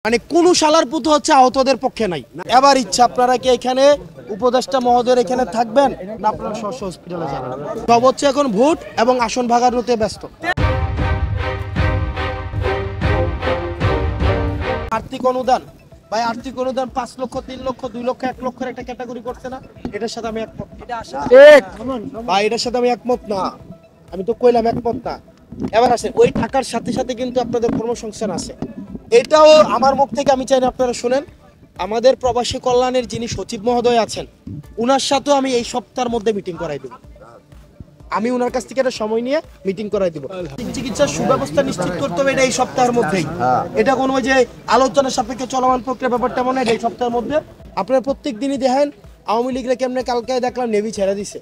মানে কোন শালার পুত হচ্ছে আহতদের পক্ষে নাই। এবার ইচ্ছা আপনারা কি এখানে উপদেষ্টা মহোদয়ের এখানে থাকবেন না আপনারা স্ব হসপিটালে যাবেন? সব হচ্ছে এখন ভোট এবং আসন ভাগানোতে ব্যস্ত। আর্থিক অনুদান ভাই, আর্থিক অনুদান 5 লক্ষ 3 লক্ষ 2 লক্ষ 1 লক্ষের একটা ক্যাটাগরি করছে না, এটার সাথে আমি একমত। এটা আসে ভাই, এটার সাথে আমি একমত না। আমি তো কইলাম একমত না। এবার আসেন, ওই টাকার সাথে সাথে কিন্তু আপনাদের কর্মসংস্থান আছে। এটাও আমার মুখ থেকে আমি চাই না আপনারা শুনেন। আমাদের প্রবাসী কল্যাণের যিনি সচিব মহোদয় আছেন, উনার সাথেও আমি এই সপ্তাহের মধ্যে মিটিং করাই দেব। আমি ওনার কাছ থেকে একটা সময় নিয়ে মিটিং করাই দিব। চিকিৎসার সুব্যবস্থা নিশ্চিত করতে হবে, এটা এই সপ্তাহের মধ্যেই। এটা কোনো যে আলোচনা সাপেক্ষে চলমান প্রক্রিয়া ব্যাপারটা মনে হয় এই সপ্তাহের মধ্যে। আপনারা প্রত্যেক দিনই দেখেন আওয়ামী লীগরা কেমনে, কালকে দেখলাম নেভি ছেড়ে দিছে,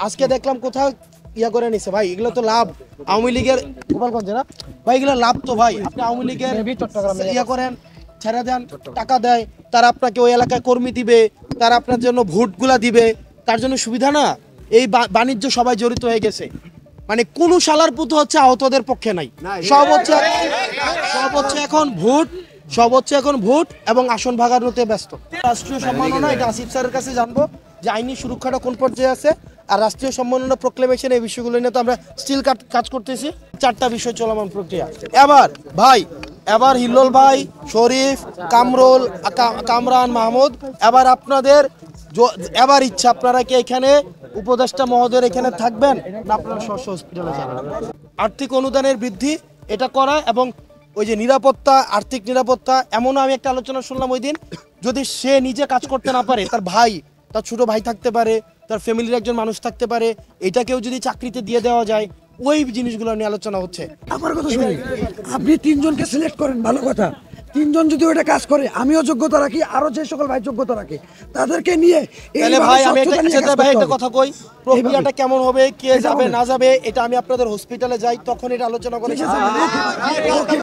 আজকে দেখলাম কোথাও ইয়া করে নিছে। ভাই এগুলো তো লাভ আওয়ামী লীগের, গোপালগঞ্জে না ভাই, এগুলো লাভ তো ভাই। আপনি আওয়ামী লীগের ইয়া করেন, ছেড়ে দেন, টাকা দেয়, তারা আপনাকে ওই এলাকায় কর্মী দিবে, তারা আপনার জন্য ভোটগুলা দিবে, তার জন্য সুবিধা না। এই বাণিজ্য সবাই জড়িত হয়ে গেছে। মানে কোন শালার পুত হচ্ছে আহতদের পক্ষে নাই। সব হচ্ছে এখন ভোট, সব হচ্ছে এখন ভোট এবং আসন ভাগানোতে ব্যস্ত। রাষ্ট্রীয় সম্মাননা এটা আসিফ স্যারের কাছে জানবো যে আইনি সুরক্ষাটা কোন পর্যায়ে আছে, আর রাষ্ট্রীয় সম্মাননা প্রক্লেমেশন এই বিষয়গুলো নিয়ে তো আমরা স্টিল কাজ করতেছি। 4টা বিষয় চলমান প্রক্রিয়া। এবার ভাই, এবার হিল্লোল ভাই, শরীফ, কামরুল, কামরান, মাহমুদ, এবার আপনাদের এবার ইচ্ছা আপনারা কি এখানে উপদেষ্টা মহোদয়ের এখানে থাকবেন না আপনারা স্ব হসপিটালে যাবেন? আর্থিক অনুদানের বৃদ্ধি এটা করা এবং ওই যে নিরাপত্তা, আর্থিক নিরাপত্তা। এমনও আমি একটা আলোচনা শুনলাম ওই দিন, যদি সে নিজে কাজ করতে না পারে, তার ভাই, তার ছোট ভাই থাকতে পারে, তার ফ্যামিলির একজন মানুষ থাকতে পারে, এটাকেও যদি চাকরিতে দিয়ে দেওয়া যায়, ওই জিনিসগুলো নিয়ে আলোচনা হচ্ছে। আমার কথা শুনুন, আপনি 3 জনকে সিলেক্ট করেন, ভালো কথা। 3 জন যদি ওটা কাজ করে, আমিও যোগ্যতা রাখি, আরো যে সকল ভাই যোগ্যতা রাখে, তাদেরকে নিয়ে ভাই আমি একটা কথা কই, প্রক্রিয়াটা কেমন হবে, কে যাবে না যাবে, এটা আমি আপনাদের হসপিটালে যাই, তখন এটা আলোচনা করে।